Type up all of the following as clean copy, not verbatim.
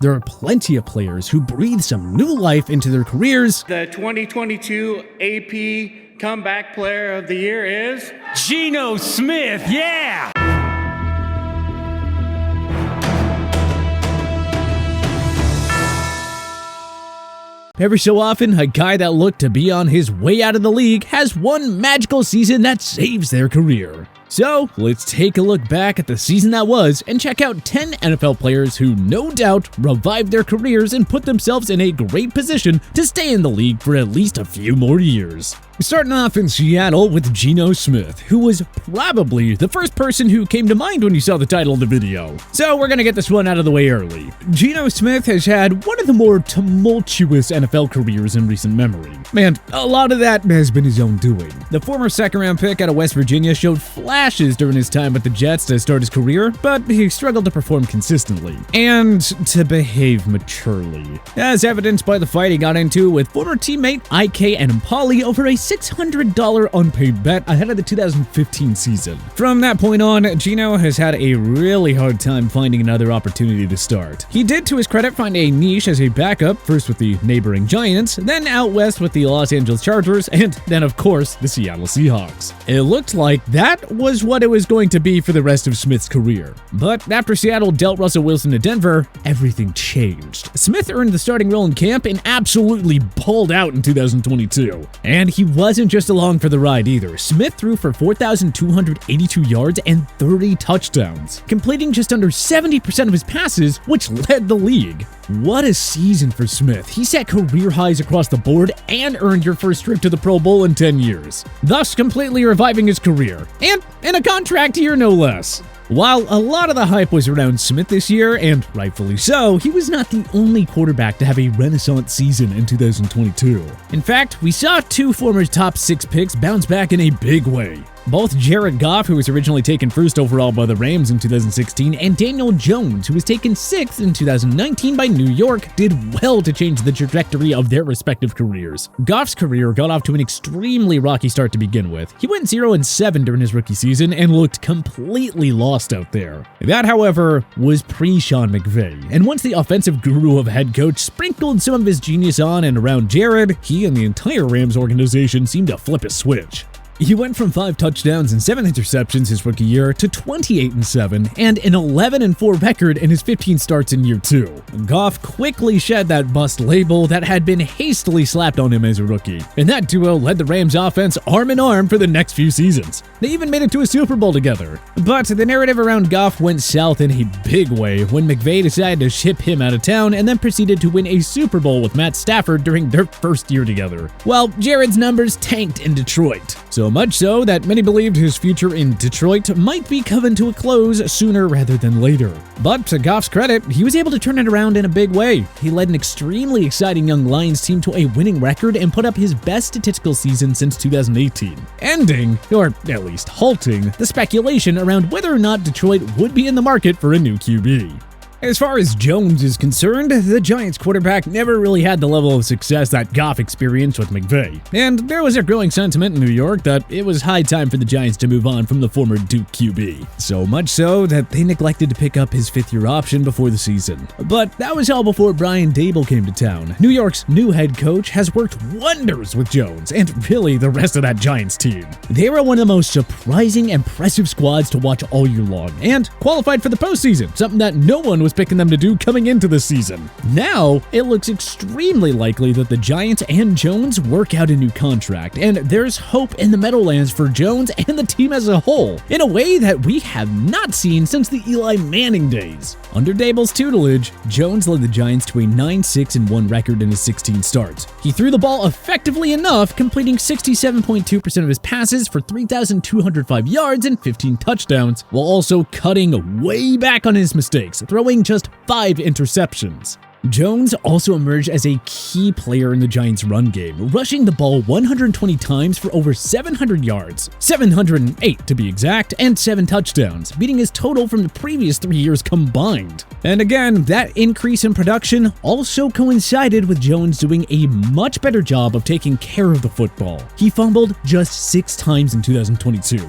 There are plenty of players who breathe some new life into their careers. The 2022 AP Comeback Player of the Year is Geno Smith, yeah! Every so often, a guy that looked to be on his way out of the league has one magical season that saves their career. So, let's take a look back at the season that was and check out 10 NFL players who no doubt revived their careers and put themselves in a great position to stay in the league for at least a few more years. Starting off in Seattle with Geno Smith, who was probably the first person who came to mind when you saw the title of the video. So we're gonna get this one out of the way early. Geno Smith has had one of the more tumultuous NFL careers in recent memory. And a lot of that has been his own doing. The former second-round pick out of West Virginia showed flashes during his time with the Jets to start his career, but he struggled to perform consistently and to behave maturely, as evidenced by the fight he got into with former teammate IK Enemkpali over a $600 unpaid bet ahead of the 2015 season. From that point on, Geno has had a really hard time finding another opportunity to start. He did, to his credit, find a niche as a backup, first with the neighboring Giants, then out west with the Los Angeles Chargers, and then, of course, the Seattle Seahawks. It looked like that was what it was going to be for the rest of Smith's career. But after Seattle dealt Russell Wilson to Denver, everything changed. Smith earned the starting role in camp and absolutely balled out in 2022. And he wasn't just along for the ride either. Smith threw for 4,282 yards and 30 touchdowns, completing just under 70% of his passes, which led the league. What a season for Smith. He set career highs across the board and earned your first trip to the Pro Bowl in 10 years, thus completely reviving his career, and in a contract year no less. While a lot of the hype was around Smith this year, and rightfully so, he was not the only quarterback to have a renaissance season in 2022. In fact, we saw two former top 6 picks bounce back in a big way. Both Jared Goff, who was originally taken first overall by the Rams in 2016, and Daniel Jones, who was taken 6th in 2019 by New York, did well to change the trajectory of their respective careers. Goff's career got off to an extremely rocky start to begin with. He went 0-7 during his rookie season and looked completely lost out there. That, however, was pre-Sean McVay, and once the offensive guru of a head coach sprinkled some of his genius on and around Jared, he and the entire Rams organization seemed to flip a switch. He went from 5 touchdowns and 7 interceptions his rookie year to 28-7 and an 11-4 record in his 15 starts in year 2. Goff quickly shed that bust label that had been hastily slapped on him as a rookie, and that duo led the Rams offense arm in arm for the next few seasons. They even made it to a Super Bowl together. But the narrative around Goff went south in a big way when McVay decided to ship him out of town and then proceeded to win a Super Bowl with Matt Stafford during their first year together, while Jared's numbers tanked in Detroit. So much so that many believed his future in Detroit might be coming to a close sooner rather than later. But to Goff's credit, he was able to turn it around in a big way. He led an extremely exciting young Lions team to a winning record and put up his best statistical season since 2018, ending, or at least halting, the speculation around whether or not Detroit would be in the market for a new QB. As far as Jones is concerned, the Giants quarterback never really had the level of success that Goff experienced with McVay, and there was a growing sentiment in New York that it was high time for the Giants to move on from the former Duke QB. So much so that they neglected to pick up his 5th-year option before the season. But that was all before Brian Daboll came to town. New York's new head coach has worked wonders with Jones, and really the rest of that Giants team. They were one of the most surprising, impressive squads to watch all year long, and qualified for the postseason, something that no one was picking them to do coming into the season. Now, it looks extremely likely that the Giants and Jones work out a new contract, and there's hope in the Meadowlands for Jones and the team as a whole, in a way that we have not seen since the Eli Manning days. Under Daboll's tutelage, Jones led the Giants to a 9-6-1 record in his 16 starts. He threw the ball effectively enough, completing 67.2% of his passes for 3,205 yards and 15 touchdowns, while also cutting way back on his mistakes, throwing just 5 interceptions. Jones also emerged as a key player in the Giants' run game, rushing the ball 120 times for over 700 yards, 708 to be exact, and 7 touchdowns, beating his total from the previous 3 years combined. And again, that increase in production also coincided with Jones doing a much better job of taking care of the football. He fumbled just 6 times in 2022.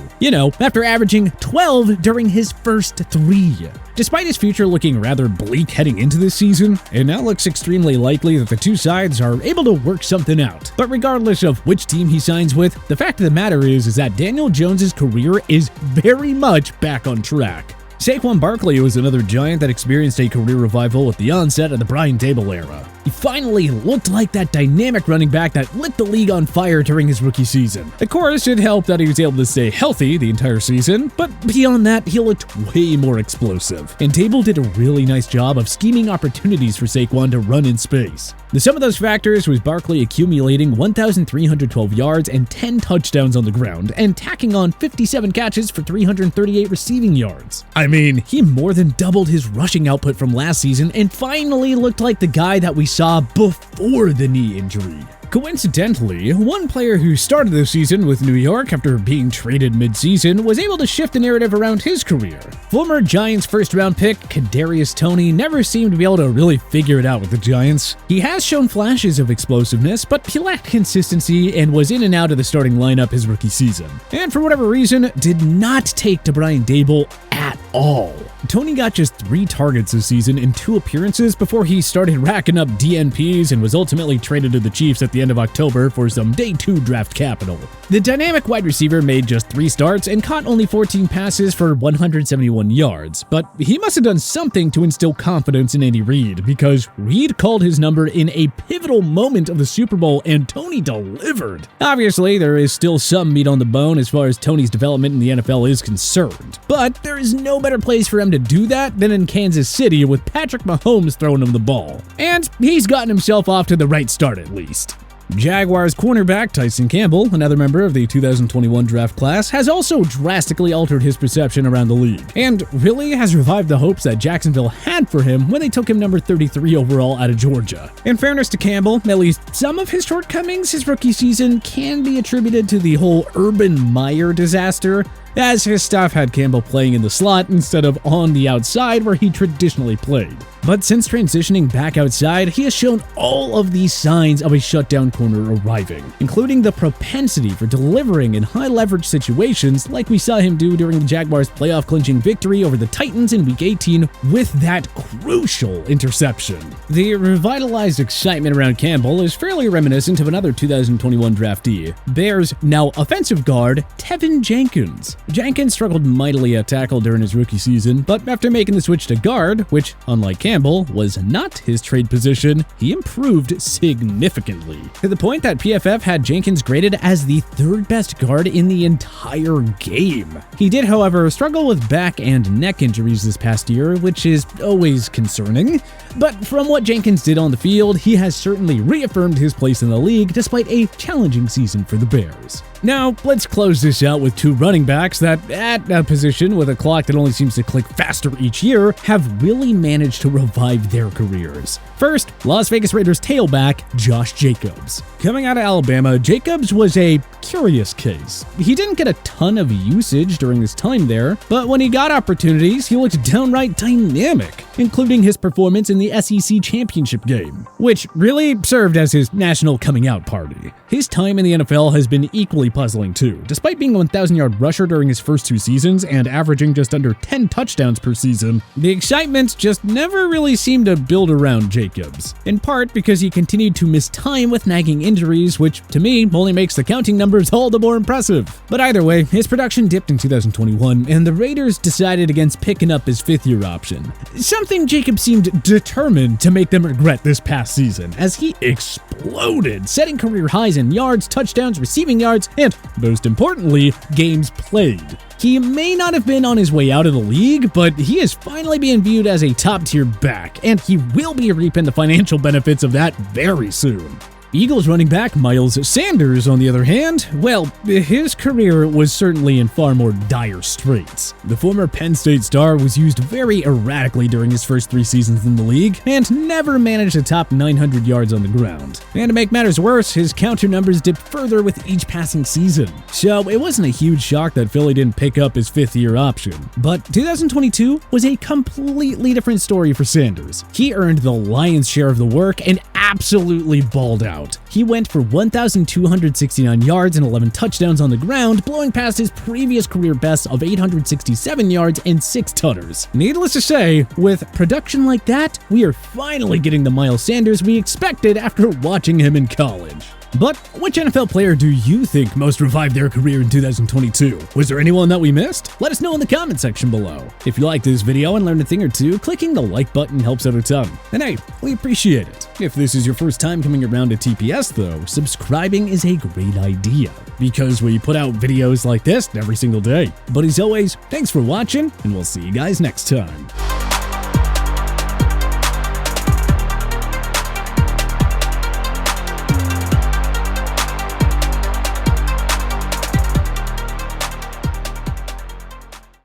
After averaging 12 during his first 3. Despite his future looking rather bleak heading into this season, it now looks extremely likely that the two sides are able to work something out. But regardless of which team he signs with, the fact of the matter is that Daniel Jones' career is very much back on track. Saquon Barkley was another Giant that experienced a career revival with the onset of the Brian Daboll era. He finally looked like that dynamic running back that lit the league on fire during his rookie season. Of course, it helped that he was able to stay healthy the entire season, but beyond that, he looked way more explosive. And Daboll did a really nice job of scheming opportunities for Saquon to run in space. The sum of those factors was Barkley accumulating 1,312 yards and 10 touchdowns on the ground, and tacking on 57 catches for 338 receiving yards. I mean, he more than doubled his rushing output from last season and finally looked like the guy that we saw before the knee injury. Coincidentally, one player who started the season with New York after being traded mid-season was able to shift the narrative around his career. Former Giants first-round pick Kadarius Toney never seemed to be able to really figure it out with the Giants. He has shown flashes of explosiveness, but he lacked consistency and was in and out of the starting lineup his rookie season. And for whatever reason, did not take to Brian Daboll at all. Toney got just 3 targets this season in 2 appearances before he started racking up DNPs and was ultimately traded to the Chiefs at the end of October for some day 2 draft capital. The dynamic wide receiver made just 3 starts and caught only 14 passes for 171 yards, but he must have done something to instill confidence in Andy Reid, because Reid called his number in a pivotal moment of the Super Bowl and Toney delivered. Obviously, there is still some meat on the bone as far as Toney's development in the NFL is concerned, but there is no better place for him to do that than in Kansas City with Patrick Mahomes throwing him the ball. And he's gotten himself off to the right start at least. Jaguars cornerback Tyson Campbell, another member of the 2021 draft class, has also drastically altered his perception around the league, and really has revived the hopes that Jacksonville had for him when they took him number 33 overall out of Georgia. In fairness to Campbell, at least some of his shortcomings his rookie season can be attributed to the whole Urban Meyer disaster, as his staff had Campbell playing in the slot instead of on the outside where he traditionally played. But since transitioning back outside, he has shown all of these signs of a shutdown corner arriving, including the propensity for delivering in high-leverage situations like we saw him do during the Jaguars' playoff-clinching victory over the Titans in Week 18 with that crucial interception. The revitalized excitement around Campbell is fairly reminiscent of another 2021 draftee, Bears' now offensive guard, Tevin Jenkins. Jenkins struggled mightily at tackle during his rookie season, but after making the switch to guard, which, unlike Campbell, was not his trade position, he improved significantly, to the point that PFF had Jenkins graded as the 3rd best guard in the entire game. He did, however, struggle with back and neck injuries this past year, which is always concerning, but from what Jenkins did on the field, he has certainly reaffirmed his place in the league despite a challenging season for the Bears. Now, let's close this out with 2 running backs that, at a position with a clock that only seems to click faster each year, have really managed to revive their careers. First, Las Vegas Raiders tailback Josh Jacobs. Coming out of Alabama, Jacobs was a curious case. He didn't get a ton of usage during his time there, but when he got opportunities, he looked downright dynamic, including his performance in the SEC championship game, which really served as his national coming out party. His time in the NFL has been equally puzzling too. Despite being a 1,000-yard rusher during his first 2 seasons and averaging just under 10 touchdowns per season, the excitement just never really seemed to build around Jacobs, in part because he continued to miss time with nagging injuries, which to me only makes the counting numbers all the more impressive. But either way, his production dipped in 2021, and the Raiders decided against picking up his 5th-year option, something Jacobs seemed determined to make them regret this past season, as he exploded, setting career highs in yards, touchdowns, receiving yards, and, most importantly, games played. He may not have been on his way out of the league, but he is finally being viewed as a top-tier back, and he will be reaping the financial benefits of that very soon. Eagles running back Miles Sanders, on the other hand, well, his career was certainly in far more dire straits. The former Penn State star was used very erratically during his first 3 seasons in the league and never managed to top 900 yards on the ground. And to make matters worse, his counter numbers dipped further with each passing season. So it wasn't a huge shock that Philly didn't pick up his 5th-year option. But 2022 was a completely different story for Sanders. He earned the lion's share of the work and absolutely balled out. He went for 1,269 yards and 11 touchdowns on the ground, blowing past his previous career best of 867 yards and 6 tutters. Needless to say, with production like that, we are finally getting the Miles Sanders we expected after watching him in college. But which NFL player do you think most revived their career in 2022? Was there anyone that we missed? Let us know in the comment section below. If you liked this video and learned a thing or two, clicking the like button helps out a ton. And hey, we appreciate it. If this is your first time coming around to TPS though, subscribing is a great idea, because we put out videos like this every single day. But as always, thanks for watching, and we'll see you guys next time.